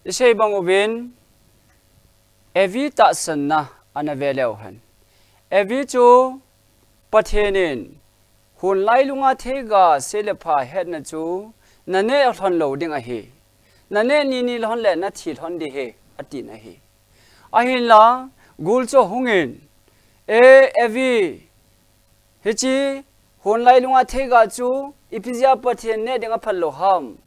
Isay bang ubin evi ta sanna anaveleu han evi chu pathenin hun lai lunga thega selepha het na chu nane thon lo ding a hi nane ni lon le na thi thon di he ati na hi ahin la gul cho hungin evi hichi hun lai lunga thega chu ipizia pathen ne dinga phalo ham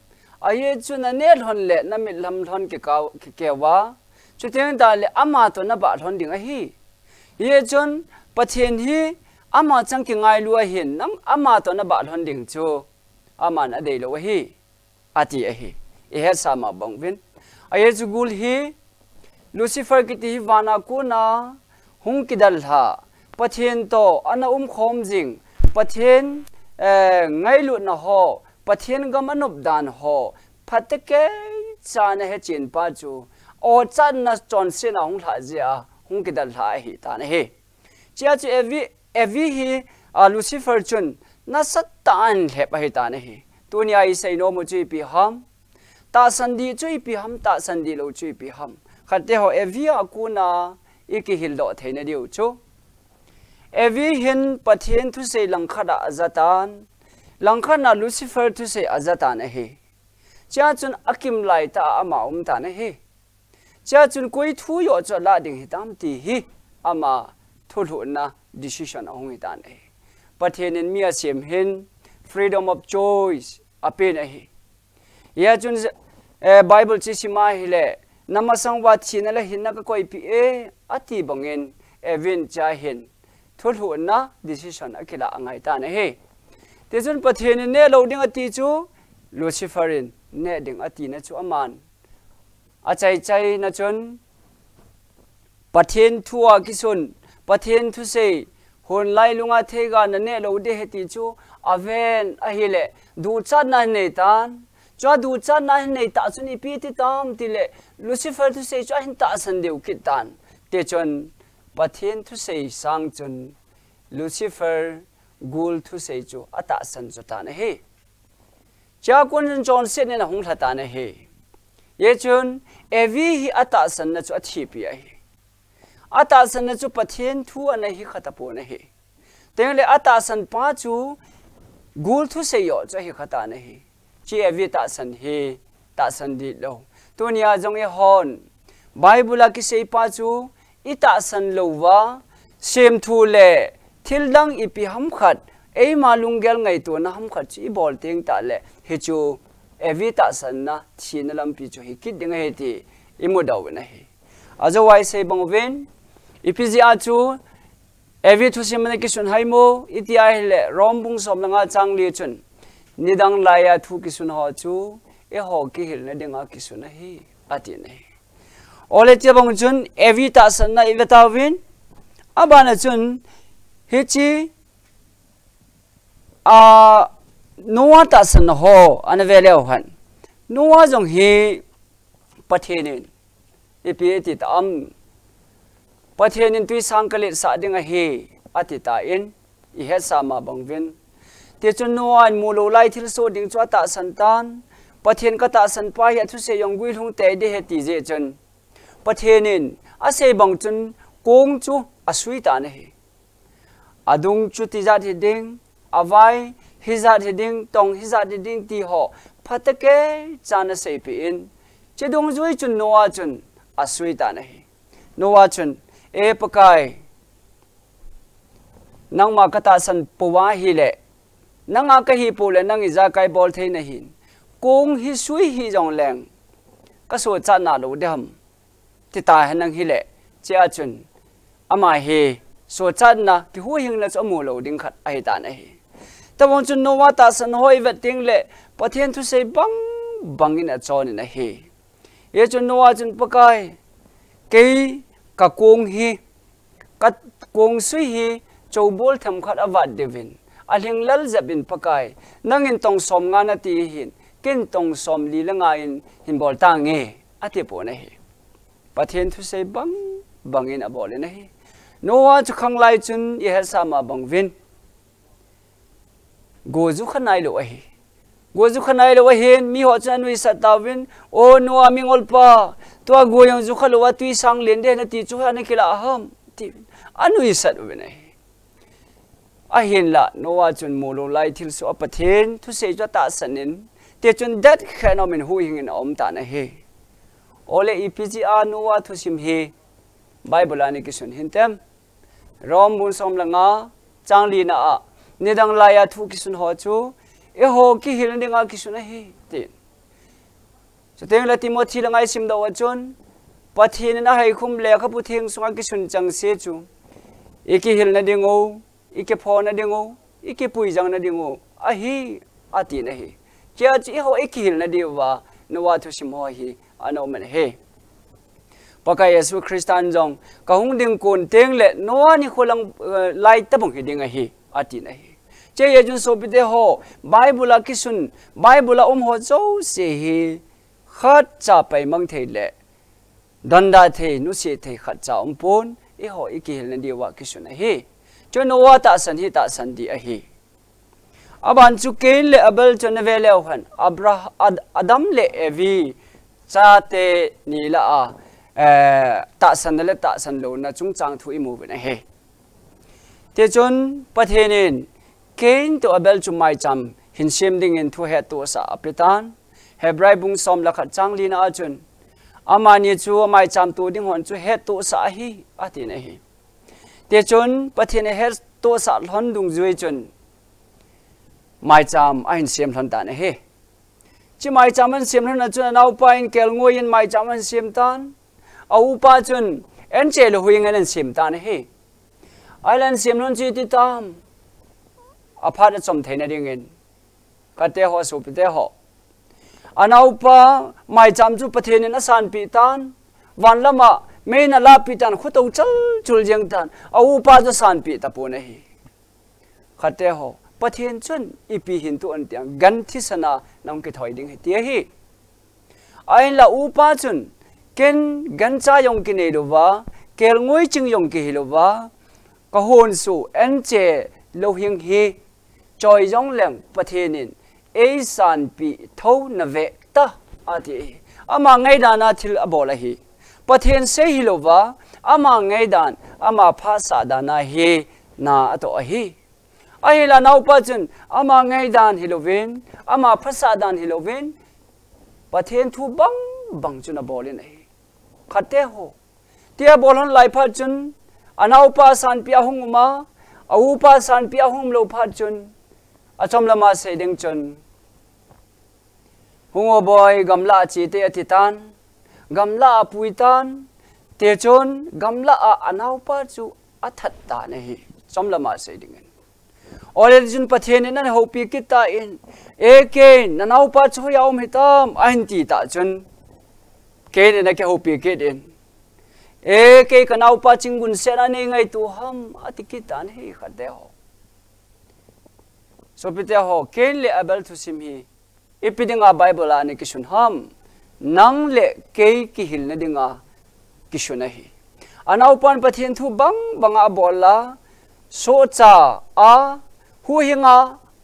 aye chu nane lon le na mi lam thon ke wa chu teng da le ama to na ba thon ding a hi ye chun pathen hi ama chang ki ngai lu a hin nam ama to na ba thon ding chu ama na dei lo hi ati a hi e ha sama bang vin aye chu gul hi Lucifer ki ti wana ku na hung ki dal ha pathen to ana khom jing pathen ngai lu na ho pathen gam anup dan ho phatake chana he chin pa chu o chan na chon se na hung tha ja hung ki dal ha hi ta na he chia chu evi hi Lucifer chun na sat tan he pa hi ta na he tunia I say no mu chi pi ham ta sandi chui pi ham ta sandi lo chui pi ham khate ho evi akuna iki hil do theina diu chu evi hin pathen thu se langkhada azatan langkhana Lucifer thu se azatan a he cha chun akim lai ta ama ta na he cha chun koi thu yo cho la ding hitam ti hi ama thulu na decision ong hi ta na he pathen in mia sem hin freedom of choice apen a he ya chun Bible chi sima hi le namasang wa thina la hinna ka koi pi ati bangin evin cha hin thulu na decision akila angai ta na he te chun pathen ne lo ding ati chu Luciferin ne ding ati na chu aman achai chai na chun pathen thua kisun pathen thu se hon lai lunga thega na ne lo de heti chu aven ahile du chan na ne tan cho du chan na ne ta chuni pi ti tam ti le Lucifer thu se cho hin ta san deu kit tan te chon pathen thu se sang chun Lucifer gul thu se chu ata san chu ta na he cha kun jon se ne na hung tha ta na he ye chun evi hi ata san na chu athi pi ai ata san na chu pathen thu ana hi khata po na he tengle ata san pa chu gul thu se yo cho hi khata na he chi evi ta san he ta san di lo tunia jong e hon Bible ki se pa chu ita san lo wa sem thu le thil dang ipi ham khat ei malung gel ngai to na ham khat chi bol teng ta le he chu evi ta san na thin lam pi chu hi kit ding he ti imu daw na he otherwise say bang ven ipizia chu evi thu sim na ki sun hai mo iti ai le rom bung som langa chang li chun nidang laya thu ki sun ho chu e ho ki hil na dinga ki sun hi ati ne ole che bang chun evi ta san na iveta win abana chun hichi Noah ta san ho anavele han Noah jong hi pathenin ipi ta am pathenin tui sangkalit sa dinga hi atita in I he sama bangvin te chun Noah mu lo lai thil so ding chwa ta san tan pathen ka ta san pa ya thu se yong gui lung te de he ti je chun pathenin ase bang chun kong chu asui ta na hi adung chu ti za thi ding avai hizat hiding tong hizat hiding ti ho phatake chana sei pi in chedong zui chun Noah chun asui ta na hi Noah chun e pakai nang ma kata san puwa hi le nang a ka hi pu le nang iza kai bol thei na hin kong hi sui hi jong leng ka so cha na lo dam ti ta hanang hi le chia chun ama hi so cha na ki hu hing na cho mu lo ding khat ai ta na hi ta won chun Noah ta san hoi vet ting le pathen thu sei bang in a chon na hi ye chun Noah chun pakai ke ka kong hi ka kong sui hi chobol tham khat awat devin aling lal zabin pakai nangin tong som nga na ti hin kin tong som li la nga in bol ta nge ati po na hi pathen thu sei bang in a bol na hi Noah chu khang lai chun ye ha sama bang vin go zu khanai lo hi goju khanai lo hin mi ho chan wi satawin o no mingol pa to goyang ju khalo tui sang len de na ti chu ha na kila ham ti anui sat wi nei a hin la noa chun molo lai thil so apathen thu se jo ta sanin te chun that khanomen hu hing in om ta na he ole epga noa thu sim he bible ani ki sun hintem rom bun som langa changli na a nidang laya thu ki sun ho chu e ho ki hil ninga ki sun he tin so teng la timothy langai sim da wa chun pathin na hai khum le kha pu theng sunga ki sun chang se chu eki hil na dingo ike phone na dingo ike pui jang na dingo a hi ati na hi kya chi ho eki hil na diwa nowa thu sim ho hi ano man he pakai yesu kristan jong ka hung ding kun teng le noa ni kholang lai ta bang hi ding a hi ati na hi che ye jun so bi de ho bible a kisun bible a ho zo se hi khat cha pai mang the le danda the nu se the khat cha pon e ho eki hil na diwa kisun a hi cho noa ta san hi ta san di a hi aban chu ken le abel cho na ve le han adam le evi cha te ni la a ta san le ta san lo na chung chang thu imu na he te chon pathenin ken to abel chu mai cham hin sem ding in thu he to sa apitan hebrai bung som la khat chang li na chun amani chu mai cham tu ding hon chu he to sa hi ati na hi te chon pathene he to sa lhon dung zui chun mai cham a hin sem lhon ta na he chi mai cham an sem lhon na chun nau pa in kel ngoi in mai cham an sem tan au pa chun en che lo huing an sem ta na he island sem lhon chi ti tam a pha da chom theina ding in ka te ho su pi te ho anau pa mai cham chu pathene na san pi tan van lama me na la pi tan khuto chal chul jeng tan au pa cho san pi ta pu na hi khate ho pathen chun ipi hin tu an tiang gan thi sana nong ki thoi ding ti hi ai la u pa chun ken gan cha yong ki nei lo wa kel ngoi ching yong ki lo wa ka hon su en che lo hing hi choi jong leng pathenin e san pi tho na ve ta ati ama ngai da na thil abola hi pathen se hi lo wa ama ngai dan ama pha sa da na hi na ato hi ai la nau pa chun ama ngai dan hilovin ama pha sa dan hilovin pathen thu bang bang chuna bolin ai khate ho tia bolon lai pha chun anau pa san pia hunguma au pa san pia hum lo pha chun achom lama se ding chun hungo boy gamla chi te atitan gamla puitan te chon gamla a anau pa chu athat ta nei chom lama se ding ore jun pathen na ho pi kita in eke nanau pa chu yaum hitam anti ta chun ke ne ke ho pi ke din eke kanau pa chingun se na ne ngai tu ham atikita ne khade ho so pite ho ken le abel thu sim hi ipidinga bible ani ki sun ham nang le ke ki hil na dinga ki sun hi anau pan pathen thu bang banga bola so cha a hu hinga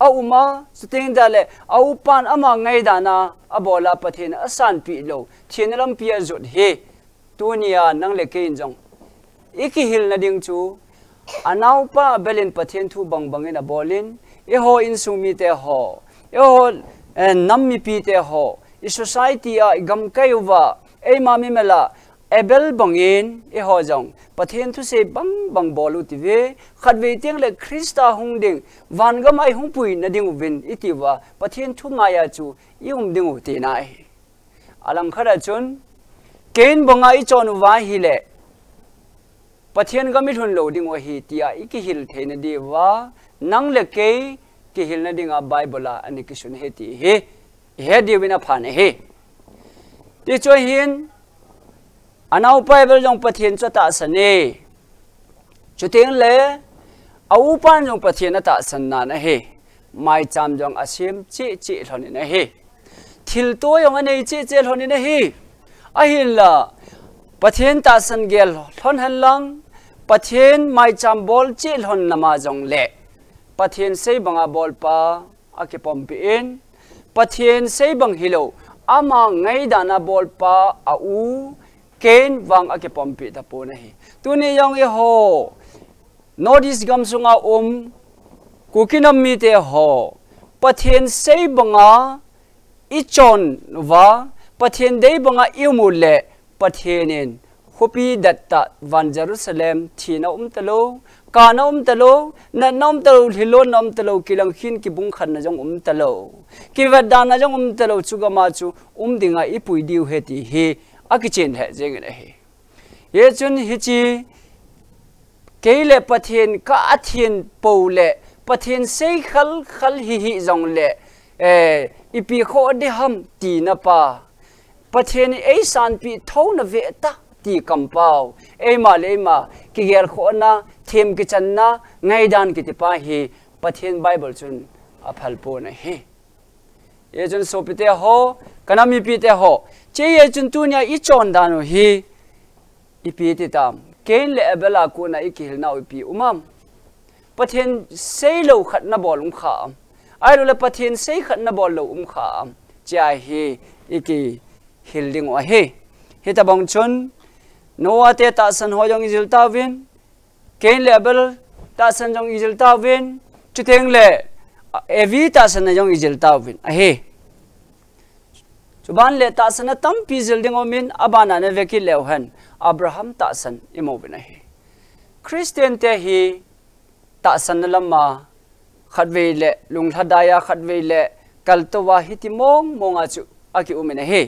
a uma suting dale au pan ama ngai dana abola pathen asan pi lo thienalam pia zot he tunia nang le kein jong iki hil na ding chu anau pa belin pathen thu bang bangin a bolin e ho in sumi te ho e ho nammi pi te ho i society a gam kaiwa e mami mela ebel bangin e ho jong pathen thu se bang bang bolu ti ve khatve tiang le krista hung ding van ga mai hung pui na ding win itiwa pathen thu ngaya chu ium ding u te nai alang khara chun ken bonga i chon wa hi le pathen ga mi thun lo ding wa hi tia iki hil theina di wa nang le ke ki hil na dinga bible ani ki sun he ti he di wina phane he ti cho hin anau bible jong pathen cho ta sane chuteng le au pan jong pathen ta san na na he mai cham jong asim chi chi thon na he thil to yong anei chi chi thon na he a hin la pathen ta san gel thon han lang pathen mai cham bol chi thon nama jong le pathen sei banga bol pa akipom pi in pathian sei bang hilo ama ngai dana bol pa au ken wang ake pompi ta po na hi tuni yong e ho notice gam sunga kukinam mi te ho pathian sei banga ichon wa pathian dei banga imule pathianin hopi datta van Jerusalem thina talo kana talo na talo hilo talo kilang hin ki bung khan na jong talo ki vadana jong talo chugama chu dinga ipui diu heti he akichen he jeng ne he ye chun hichi keile pathian ka athin pole pathian sei khal hi jong le ipi kho de ham ti na pa pathian ei san pi tho na ve ta ti kampau ema lema ki gel kho na them ki chan na ngai dan ki ti pa hi pathian bible chun aphal po na he ye chun so pi te ho kanami pi te ho che ye chun tu nya I chon dan hi ipi ti tam ken le abela ko na ikil na ipi umam pathian sei lo khat na bol kha ai lo le pathian sei khat na bol lo kha cha hi iki hilding wa he hita bang chun noa te ta san ho jong izil ta win ken level ta san jong izil ta win chuteng le evi ta san jong izil ta win a he chuban le ta san tam pi zil ding omin abana ne veki leuhan abraham ta san imo bin a he christian te hi ta san lama khatve le lung thadaya khatve le kaltowa hitimong monga chu aki umin a he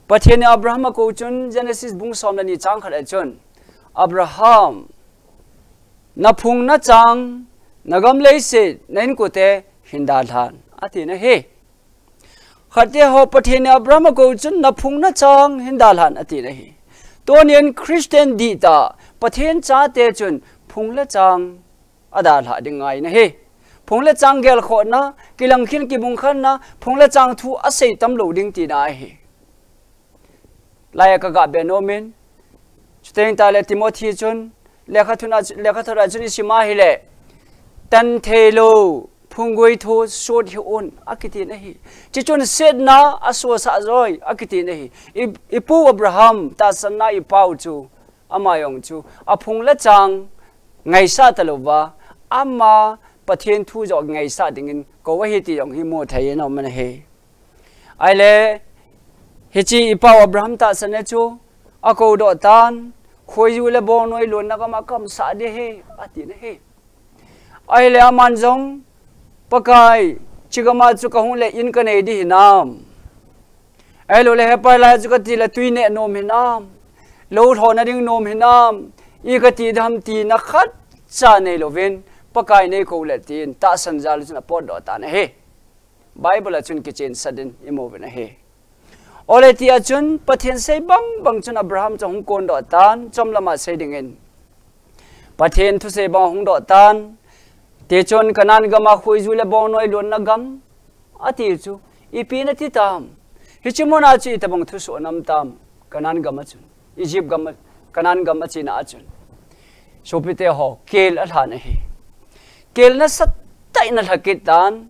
pathian Abraham ko chun Genesis bung som na ni chang khat chun Abraham na phung na chang nagam le se nain ko te hinda than ati na he khate ho pathian Abraham ko chun na phung na chang hinda than ati na he tonian Christian di ta pathian cha te chun phung la chang ada la dingai na he phung la chang gel kho na kilang khin ki bung khan na phung la chang thu asei tam lo ding ti na he laya ka ga benomin chuteng ta le Timothy chun lekha thura chun sima hi le tan thelo phungoi tho sot hi on akiti na hi chi chun set na aso sa roi akiti na hi ipu Abraham ta sanna I pau chu amayong chu aphung la chang ngai sa talowa ama pathian thu jo ngai sa dingin ko wa hi ti yong hi mo thai no man he ai le hichi ipaw Abraham ta sane chu ako do tan khoi ju le bon noi lon na kam sa de he ati na he ai le aman jong pakai chigama chu ka hung le in ka nei di nam ai lo le he pa la chu ka ti la tui ne nom hi nam lo tho na ding nom hi nam I ka ti dham ti na khat cha nei lo ven pakai nei ko le tin ta san jal chu na pod do ta na he bible chun ki chen sadin imo na he ole ti achun pathian sei bang chun Abraham chong kon do tan chom lama sei dingin pathian thu sei bang hung do tan te chon kanan gama khoi ju le bon noi lon na gam ati chu ipi na ti tam hichimona chi tabang thu so nam tam kanan gama chun Egypt gama kanan gama chi na achun sopite ho kel al han hi kel na sat tai na thakit tan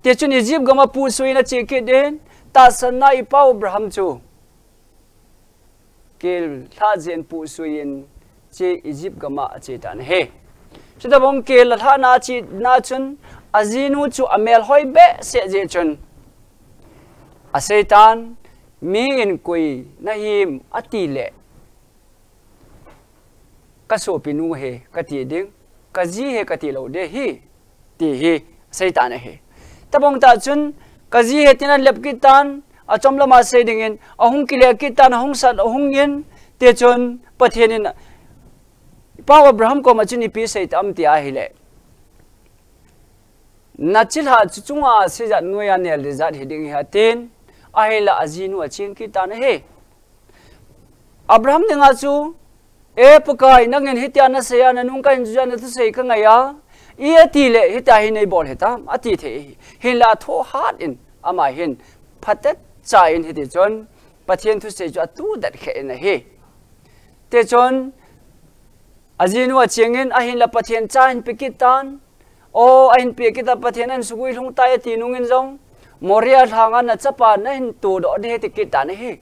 te chun Egypt gama pu sui na che ke den ta san na ipaw Abraham chu kel tha jen pu suin che Egypt gama che tan he chita bong kel tha na chi na chun azinu chu amel hoi be se je chun a setan mi in koi na him atile ka so pinu he ka ti ding ka ji he ka ti lo de hi ti hi setan he tabong ta chun kaji hetina lep kitan achom lama se dingin ahung kile kitan ahung san ahung yin te chon pathianin pa Abraham ko machini pi se tam ti a hile nachil ha chunga se ja noya ne le zat hiding ha ten ahila azinu achin kitan he Abraham dinga chu e pakai nangin hitya na se ya na nung kan ju na tu se ka ngaya ia ti le hita hi nei bol heta ati the hin la tho hat in ama hin phatet cha in hiti chon pathian thu se chu atu dat khe na he te chon azinu achengin a hin la pathian cha in pikitan o a hin pikita pathian an sugui lung ta ti nungin jong Moria thanga na chapa na hin tu do de ti kita ne hi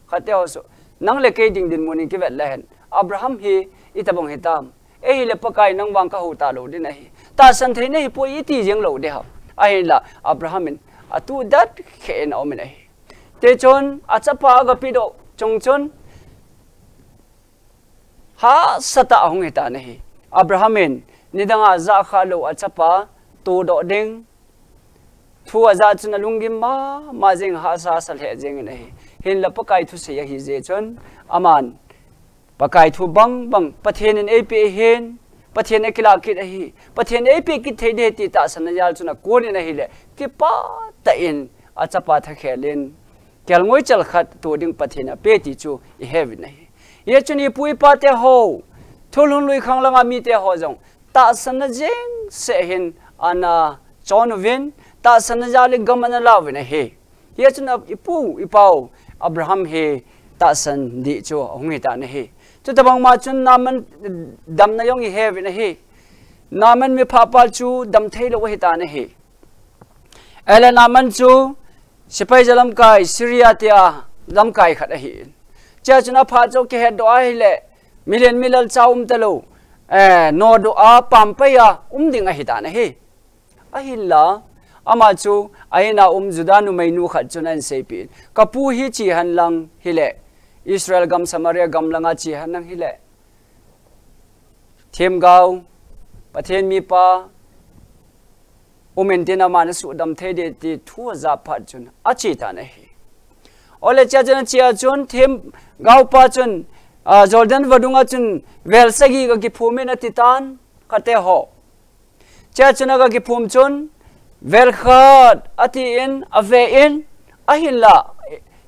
khateo so nang le ke ding din muni ki vet len Abraham hi itabong hitam e hi le pakai nang wang ka hu ta lo din hi ta san the ne po i ti jeng lo de ha ai la Abraham in atu dat khe na omen hi te chon achapa ga pi do chong chon ha sata hong hita ne hi Abraham in nidanga za kha lo achapa tu do ding thua za chuna lungim ma jing ha sa sal he jing ne hin la pakai thu se hi je chon aman pakai thu bang pathen in ap hen pathen ekila kit hi pathen ap kit thei de ti ta san yal chuna ko ni na hi le ki pa ta in achapa tha khelin kel ngoi chal khat to ding pathen a pe ti chu i heavy ne ye chuni pui pa te ho thulun lui khang langa mi te ho jong ta san jing se hin ana chon win ta sanajali gamana lawin he ye chuna ipau Abraham he ta san di chu hongi ta ne he chu tabang ma chun naman dam na yong he win he naman mi phapal chu dam thei lo he ta ne he ela naman chu sipai jalam kai Syria tia lam kai khat he cha chuna pha chu ke he do ai le million milal chaum talo no do a pam pa ya ding a he ta ne he ahilla ama chu aina judanu mainu khat chunan sepi kapu hi chi han lang hile Israel gam Samaria gam langa chi han nang hile them gau pathen mi pa umentina man su dam the de ti thu za phat chun achi ta ne hi ole cha jan chia chun them gau pa chun Jordan vadunga chun wel sagi ga ki phumena titan khate ho cha chuna ga ki phum chun vel khat ati in ave in ahilla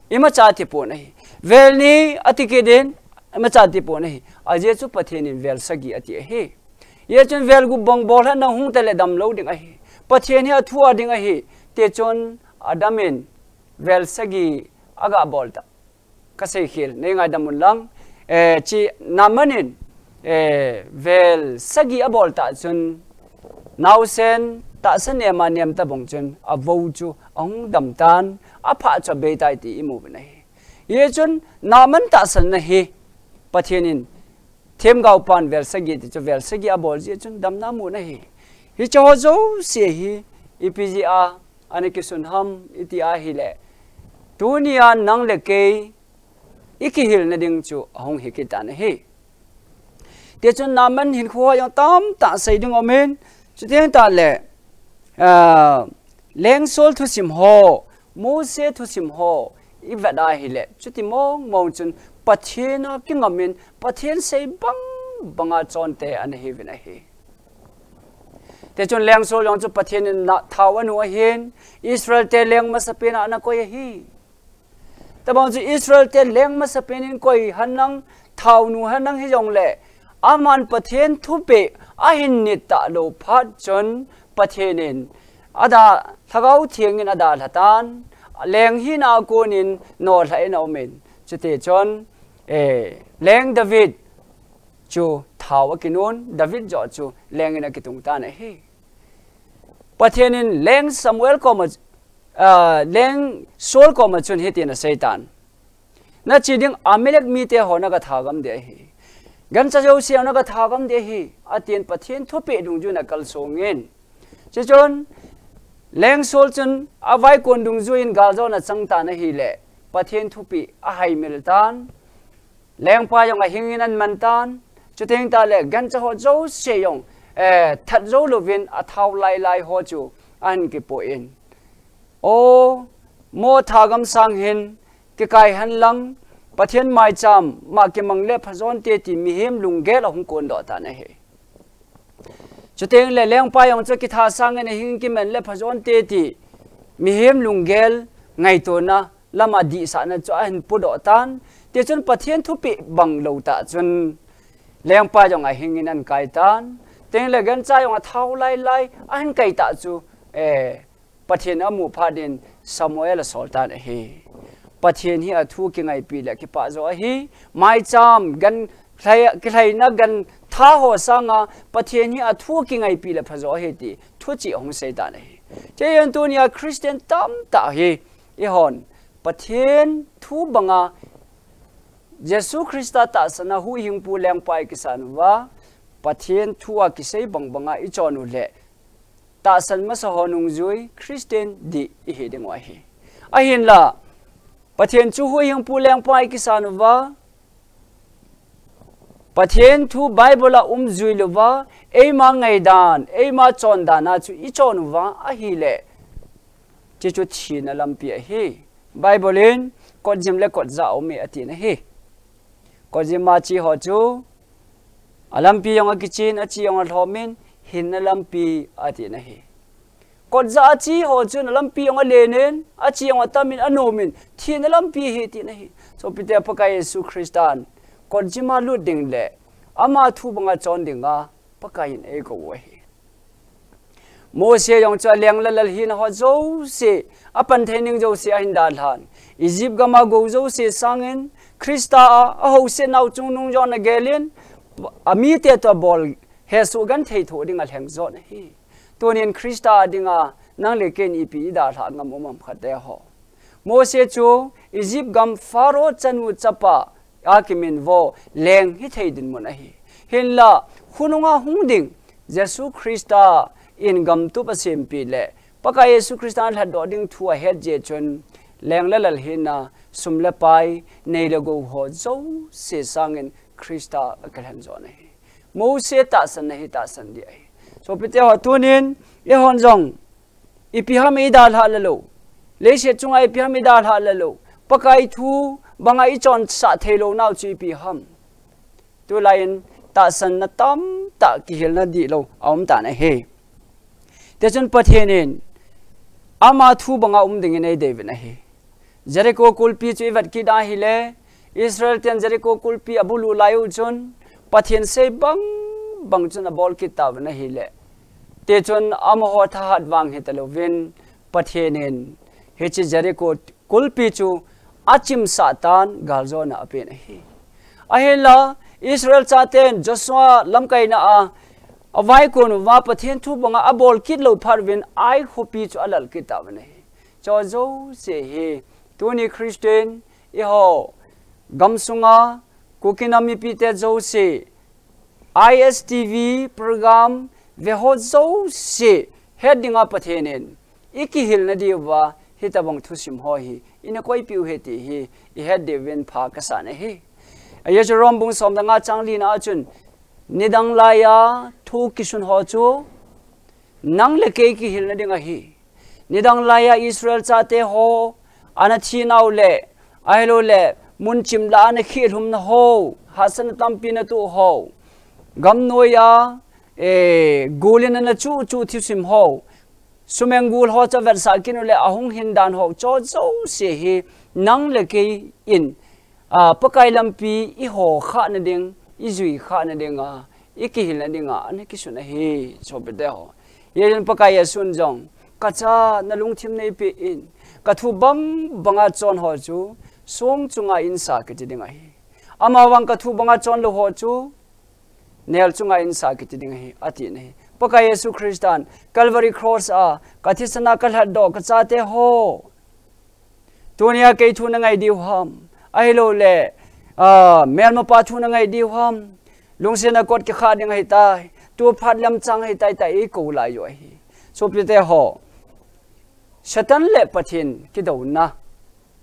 ima chati po nahi vel ni ati ke den ima chati po nahi aje chu pathen in vel sagi ati he ye chun vel gu bong bol na hung tele dam lo ding a hi pathen hi thua ding a hi te chon adamin vel sagi aga bolta kasai khil ne ngai damun lang chi namanin vel sagi abolta chun nausen ta san ne ma nem ta bong chun a vo chu ong dam tan a pha cha be tai ti imu nei ye chun naman ta san na he pathenin them gau pan vel sagi ti chu vel sagi a bol je chun dam na mu na hi cho zo se hi ipga ane ki sun ham itia hi le dunia nang le ke ikihil na ding chu hong hi ki ta na he te chun naman hin kho yang tam ta sai ding omen chu ten ta le leng sol thu sim ho mo se thu sim ho i vada hi le chu ti mong chun pathena ki ngamin pathen sei banga chon te an hi vin a hi te chun leng sol yong chu pathen na thawanu a hin Israel te leng ma sapena na ko hi tabang chu Israel te leng ma sapenin koi hanang thawnu hanang hi jong le aman pathen thu pe a hin ni ta lo phat chon pathenin ada thagau thiengin ada latan leng hi na konin no hlai no men chute chon leng David chu thaw kinon David jo chu leng ina kitung ta na hi pathenin leng Samuel ko ma leng Saul ko ma chun hitin Satan na chiding Amalek mi te hona ka thagam de hi gan cha jo sia na ka thagam de hi atien pathen thope dung ju na kal songin chon leng Saul chun avai kon dung ju in gal zo na changta na hi le pathen thupi a hai mil tan leng pa yong a hingin an man tan chuteng ta le gan cha ho zo se yong that zo lovin a thau lai ho chu an ki po in o mo thagam sang hin ki kai han lang pathen mai cham ma ke mangle phazon te ti mi hem lungel hong kon do ta na he chuteng le leng pa yong chu ki tha sang ne hing ki men le phazon te ti mi hem lungel ngai to na lama di sa na chu an pu do tan te chun pathen thu pi bang lo ta chun leng pa yong a hing in an kai tan teng le gan cha yong a thau lai an kai ta chu pathen amu phadin Samuel soltan he pathen hi athu ki ngai pi le ki pa zo hi mai cham gan cái na gần tha hồ sang à bắt thiên hi à thua kinh ngày pi là phải rõ hết đi thua chỉ ông say ta này thế nên tôi nhà Christian tam ta hi i hòn bắt thiên thu bằng à Jesus Christa ta sana hu hing pu leng pai kisan wa bắt thiên thua cái say bằng à i chọn lệ ta san mà sao honung zui Christian đi i he ding wa hi a hin la bắt thiên chu hu hing pu leng pai kisan wa bắt thiên thu Bible zui luwa ema ngày dan ema chọn dan na chu i chọn wa a hi le che chu thi na lam pi hi Bible in ko jim le ko za o me ati na hi ko jim ma chi ho chu alam pi yong a kitchen a chi yong a thomin hin na lam pi ati na hi ko za chi ho chu na lam pi yong a le nen a chi yong a tamin anomin thi na lam pi hi ti na hi so pite pakai Yesu Christan kon jima lu ding le ama thu banga chon dinga pakain e ko we mo se yong cha leng la hin ho zo se apan thaining zo se hin dal han Egypt gama go zo se sangin Krista a ho se nau chung nung jon agelin ami te to bol he su gan thei tho dinga heng zo na hi tonin Krista dinga nang le ken ipi da tha ngam omam khate ho mo se chu Egypt gam faro chanu chapa akimin vo leng hi thei din mon a hi hin la hununga hungding Jesu Christa in gam tu pasem pi le paka Yesu Christan had doding thu a head je chun leng lalal hina sumle pai nei le go ho zo se sangin Christa akhan zo na hi mo se ta san na hi ta san di ai so pite ho tunin e hon jong ipi ha me dal ha lo le se chung ai pi ha me dal ha lo pakai thu banga i chon sa thelo nau chi pi ham tu lain ta san na tam ta ki hel na di lo om ta na he te chon pathenin ama thu banga ding nei David na he Jericho kulpi chu vat ki da hi le Israel ten Jericho kulpi abulu layu chon pathen se bang chon a bol ki ta na hi le te chon am ho tha hat wang he talo win pathenin he chi Jericho kulpi chu achim satan galzona apen hi ahela Israel chaten Joshua lamkai na a avai kon wa pathen thu banga abol kit lo pharwin ai hopi chu alal kitab ne cho zo se he tuni Christian i ho gamsunga kukinami pite zo se ISTV program ve ho zo se heading up pathenen iki hil na diwa hitabang thusim ho hi ina koi piu heti hi I had de win pha ka sa ne hi aya jorom bung som danga changli na chun nidang laya thu kisun ho chu nang le ke ki hil na dinga hi nidang laya Israel cha te ho ana thi naw le ai lo le mun chim la na khi hum na ho hasan tampi na tu ho gam noya golin na chu thi sim ho sumengul ho cha versa kin le ahung hindan ho cho zo se hi nang le ke in pakai lampi I ho kha na ding I zui kha na dinga I ki hil na dinga an ki suna hi so be de ho yen pakai sun jong ka cha na lung thim nei pe in ka thu banga chon ho chu song chunga in sa ke ti dinga hi ama wang ka thu banga chon lo ho chu nel chunga in sa ke ti dinga hi ati nei pakai Yesu Christan Calvary cross a kathisana kalhad do ka cha te ho tunia ke thu na ngai diu ham ai lo le mel ma pa thu na ngai diu ham lungsena kot ke kha ding hai tai tu phat lam chang hai tai tai ko la yo hi so pite ho satan le pathin ki do na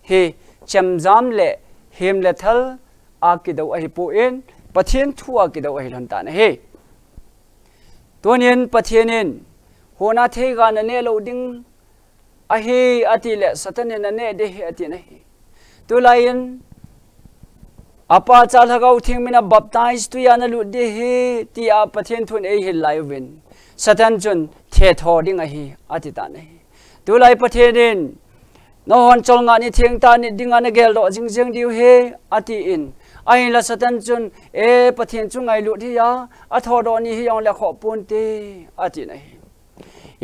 he chamjam le hem le thal a ki do ai po in pathin thu a ki do ai lan ta na he Tonian pathenin hona thega na ne loading ahi ati le satan na ne de hi ati nahi tu lain apa chal hagau thing mina baptize tu ya na lu de hi ti a pathen thun e hi live satan chun the tho ding ahi ati ta nahi tu lai pathenin no hon chol nga ni thing ta ni ding ana gel do jing diu he ati in ai la satan chun e pathen chu ngai lu thi ya a tho do ni hi yong la kho pun te ati nai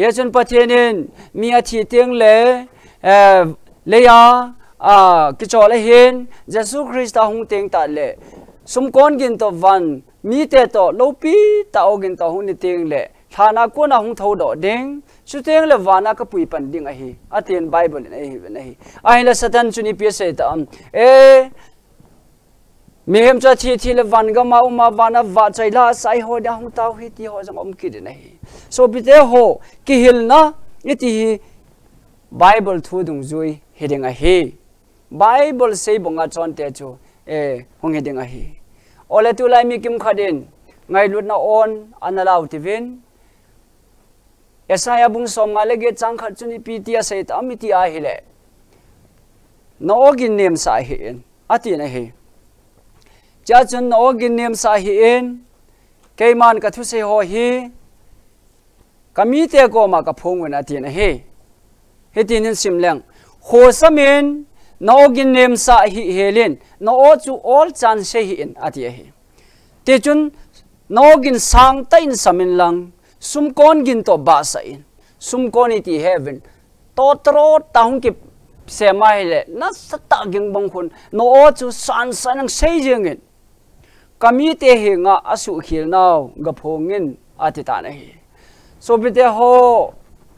ye chun pathenin mi a thi teng le le ya ki cho le hin Jesus Christ hung teng ta le sum kon gin to van mi te to lopi ta ogin to hun ting le thana ko na hung tho do ding chu teng le wana ka pui pan ding a hi atin bible ne hi ne hi ai la satan chuni pi se ta e mi hem cha thi le van ga ma uma wana va chai la sai ho da hung tau hi ti ho jang om ki de ne hi so bi te ho ki hil na iti hi bible thu dung zui hiding a hi bible sei bonga chon te chu hong hiding a hi ole tu lai mi kim khadin ngai lut na on analau tivin esaya bung som ngale ge chang khat chuni pi tia sei ta mi ti a hi le no ogin nem sa hi in ati na hi cha chun no ogin nem sa hi in keiman ka thu se ho hi kami te ko ma ka phong wen ati na hi hetin sim leng ho samin no ogin nem sa hi helin no o chu all chan se hi in ati hi te chun no ogin sang ta in samin lang sum kon gin to ba sa in sum kon iti heaven to tro taung ki se mai le na sata ging bang khun no o chu san san sei jeng in kami te hi nga asu khil naw ga phongin ati ta na hi so bite ho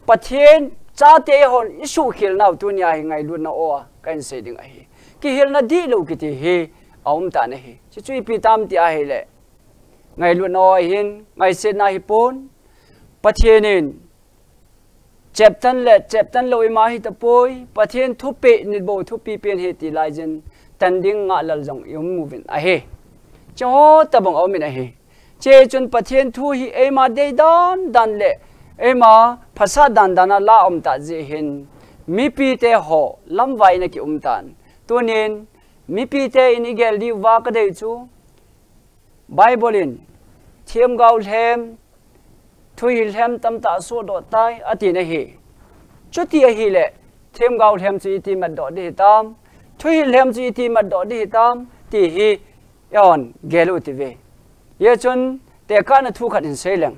pathen cha te hon isu khil naw tu nya hi ngai lu na o kan se ding a hi ki hil na di lo ki ti hi aum ta na hi chi chui pi tam ti a hi le ngai lu no hin ngai se na hi pon pathianin cheptan lo ima hi ta poi pathian thu pe ni bo thu pi pen he ti lai jen tanding nga lal jong yum movin a he cho ta bang omin a he che chun pathian thu hi ema de dan le ema phasa dan dana la om ta je hin mi pi te ho lam vai na ki tan tunin mi pi te in igel di wa ka de chu bible in thiam gaul hem thui hem tam ta so do tai ati na hi chuti a hi le thiam gaul hem chi ti mat do de tam thui hem chi ti mat do de tam ti hi yon gelu ti ve ye chun te ka na thu khat in seleng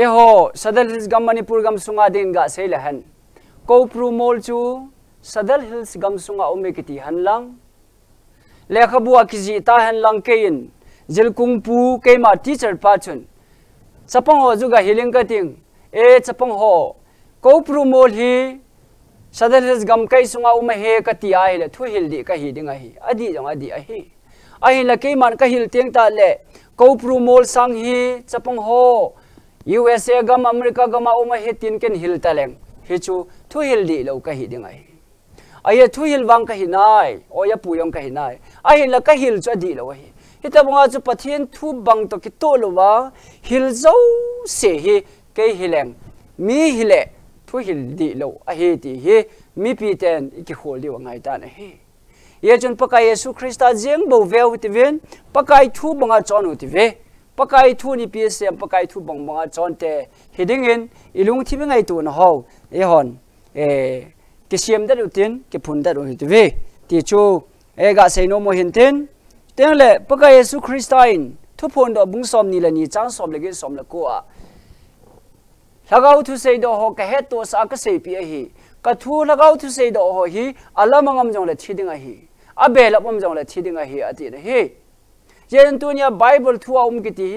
e ho sadal hills gam manipur gam sunga din ga sele han ko pru mol chu sadal hills gam sunga omekiti han lang lekha bua ki ji ta han lang ke in jilkung pu ke ma teacher pa chun chapang ho juga healing ka ting e chapang ho ko pru mol hi sadal hills gam kai sunga uma he ka ti ai le thu hil di ka hi ding a hi adi jong adi a hi ai la ke man ka hil teng ta le ko pru mol sang hi chapang ho USA gam America gam uma he tin ken hil taleng hi chu thu hil di lo ka hi ding ai ai thu hil wang ka hi nai o ya pu yong ka hi nai ai la ka hil chu di lo hi hita bunga chu pathian thu bang to ki to lo wa hil zo se hi ke hileng mi hile thu hil di lo a he ti hi mi pi ten ki hol di wa ngai ta na hi ye chun pakai Yesu Christa jeng bo ve ti ven pakai thu banga chon ti ve pakai thu ni PSM pakai thu bang banga chon te hiding in ilung thi ngai tu na ho e hon ki siam da rutin ki phun da ru ti ve ti chu e ga sei no mo hin ten teng le pakai Yesu Christain thu phun do bung som ni la ni chang som le ge som la ko a lagau thu sei do ho ka het to sa ka sei pi a hi ka thu lagau thu sei do ho hi alamangam jong le thiding a hi abel apom jong le thiding a hi ati na hi jen tu nya bible thu om ki ti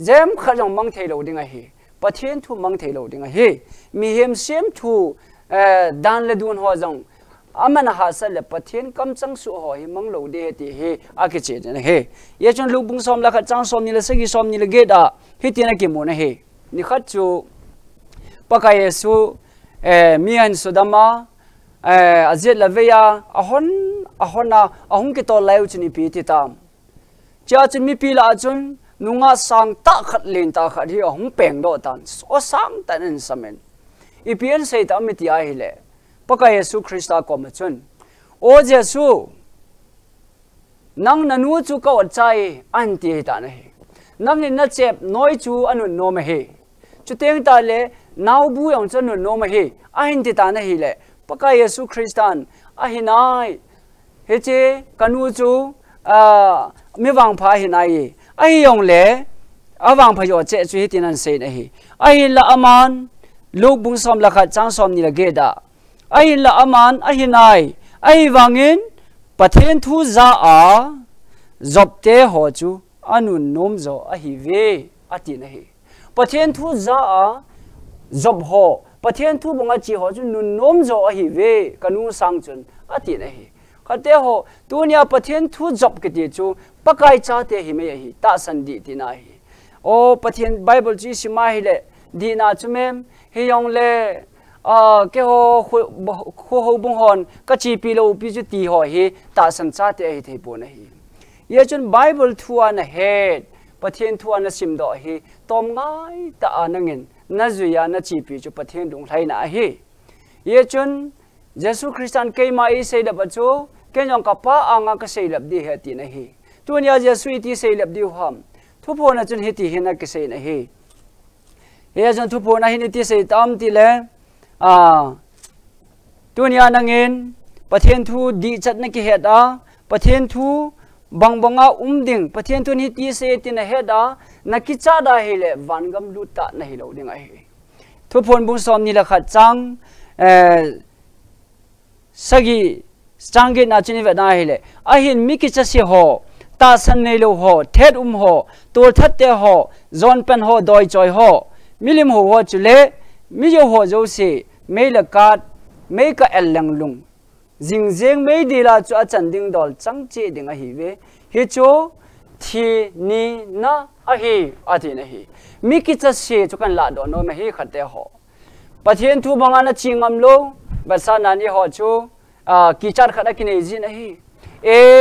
jem khajong mang thei lo ding a hi pathian thu mang thei lo ding a hi mi hem sem thu dan le dun ho jong amana ha sa le pathian kam chang su ho hi mang lo de ti hi a ki che na he ye chon lu bung som la kha chang som ni le sagi som ni le ge da hi ti na ki mo na he ni khat chu pakai Yesu mi an sudama azet la veya ahona ahung ki to lai chuni pi ti tam cha chun mi pi la chun nunga sang ta khat len ta khat hi ahung peng do tan o sang tan en samen ipian sei ta mi ti a hi le pakai Yesu Christa ko ma chun o Jesu nang nanu chu ka chai an ti ta na hi nang ni na chep noi chu anu no ma he chu teng ta le nau bu yong chen no ma he a hin ti ta na hi le pakai Yesu Christan a hi nai he che kanu chu mi wang pha hi nai a hi yong le a wang pha yo che chu hi tin an se na hi a hi la aman luk bung som la kha chang som ni la ge da a hi la aman a hi nai a hi wangin ประเทศทูซาอาจบเตะหัวจูอันุนนมโจอหิเวอตินะเฮประเทศทูซาอาจบหัวประเทศทูบงอาจีหัวจูนุนนมโจอหิเวกันูสังจุนอตินะเฮขัดเตะหัวตัวเนี้ยประเทศทูจบกิจจูปะไกจ่าเตะหิเมหิตาสันดีตินาเฮโอประเทศไบเบิลจีสิมาฮิเลดีนาจุเมมเฮยองเลเกี่ยวหัวบุงหอนก็จีปีโลปีจุตีหัวเฮตาสันชาติเอเทปนะเฮยาจนไบเบิลทัวร์นะเฮดประเทศทัวร์นะสิมดอเฮตอมง่ายตาอานังเงินนั่นจุยานะจีปีจุประเทศดงไทยนะเฮยาจนเยซูคริสต์เกมาอิเซดับจูเกยองกับป้าอ่างก็เซดับดีเฮตินะเฮตัวนี้เยซูอิติเซดับดีหัมทุกคนนะจนเฮติเฮนักเซนะเฮยาจนทุกคนนะเฮนิติเซตามติเลตัวนี้นังเงินประเทศทูดีจัดนักเหตุประเทศทูบังดิ่งประเทศทูนี้ที่เสียตินเหตุนักกิจได้เฮเลวันกำลุตานะเฮโลดิ่งไอทุกคนบุญสมนี่แหละขัดจังสกีจังเกตนาจินิเวดาเฮเลไอเห็นมิกิจเสียหัวตาสันเนโลหัวเท็ดหัวตัวทัดเตหัวจอนเป็นหัวดอยจอยหัวมิลิมหัวจุเลมิโยหัวโจเซไม่ละกาดไม่กะเอลลังลุงจิงเจงไม่ดีละจูอาจันดิงดอลจังเจดิงอะฮีเวฮิโจทีนีนะอะฮีอะทีนะฮีมิกิจะเสียจุกันละดอนโนไม่ฮีขัดเตหอประเทศทูบังอาณาจิงอัมโลบัสานานี่หอจูกิจารขัดกินเอจินะฮี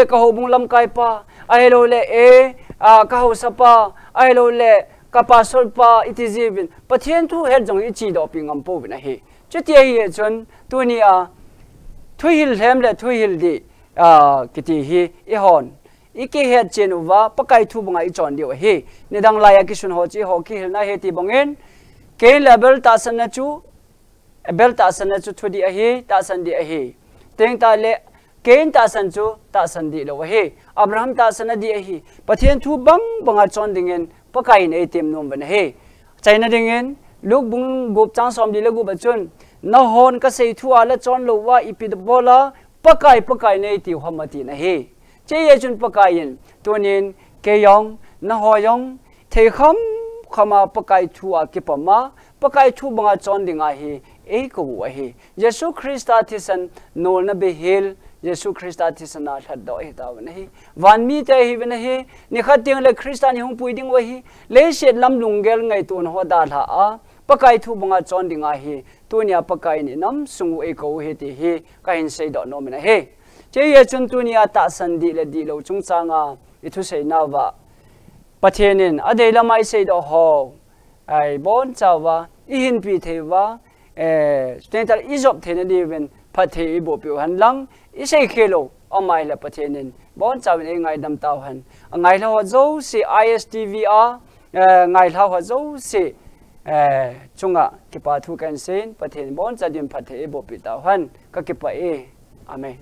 กะโหบุงลำไกปะไอโลเลกะโหสปะไอโลเลกปาสลปาอิติจีบินประเทศทูเฮดจงอิจีดอปิงอัมปูบินะเฮจุดที่เฮจนตัวนี้ทุยฮิลเฮมและทุยฮิลดีกิติเฮอีฮอนอีกเฮดเจนูวาปะไกทูบังไอจอนเดียวเฮในดังลายกิชุนฮอจีฮอกิฮิลนาเฮติบังเงินเกลเลเบลตาสันนะจูเบลตาสันนะจูทุดีเฮตาสันดีเฮเต็งตาเลเกณฑ์ตาสันจูตาสันดีโลเฮอับราฮัมตาสันดีเฮประเทศทูบังไอจอนดิ่งเงินปะไกในเต็มนมบันเฮใจนั่นดิ่งเงินลูกบุงกุบจังสอมดีเลกุบจุนนฮอนก็เสียทัวและจอนโลว่าอีพิดบอลาปะไกในติวหามตินะเฮเจียจุนปะไกยินตัวนี้เกยองนฮอยองเทขมาปะไกทัวกิปมาปะไกทัวบังจอนดิ่งเฮกูวะเฮเยซูคริสต์ที่สันโนนเบเฮลเยซูคริสต์ที่สันนาทัดดอยตาวันเฮวันมีแต่เฮวันเฮนี่ขัดเตียงเลยคริสต์นี่หงปุยดิ่งวะเฮเลเสดลำลุงเกลไงตัวหัวดาลาปะไกทูบังจอนดิ่งเฮตัวนี้ปะไกนี่น้ำสุงเอกูเฮติเฮก็เห็นเสดอนโนมินะเฮเจียจุนตัวนี้ตาสันดีและดีเราจงจางอิทุเสนาวะประเทศนี้อเดลไม่เสดอฮอไอบอนเจ้าวะอิหินปีเทวะสเตนตัลอิจบเทนดีเวนประเทศอิบปิวหันหลังอิเสเคโลอไม่ละประเทศนี้บอนเจ้าเป็นไงดำตาหันไงเราจะสิ ISTVR ไงเราจะสิจุงะกิปาทุกันเซนประเทศบอนจะดิมประเทศอิบปิตาหันก็กิปาอเมน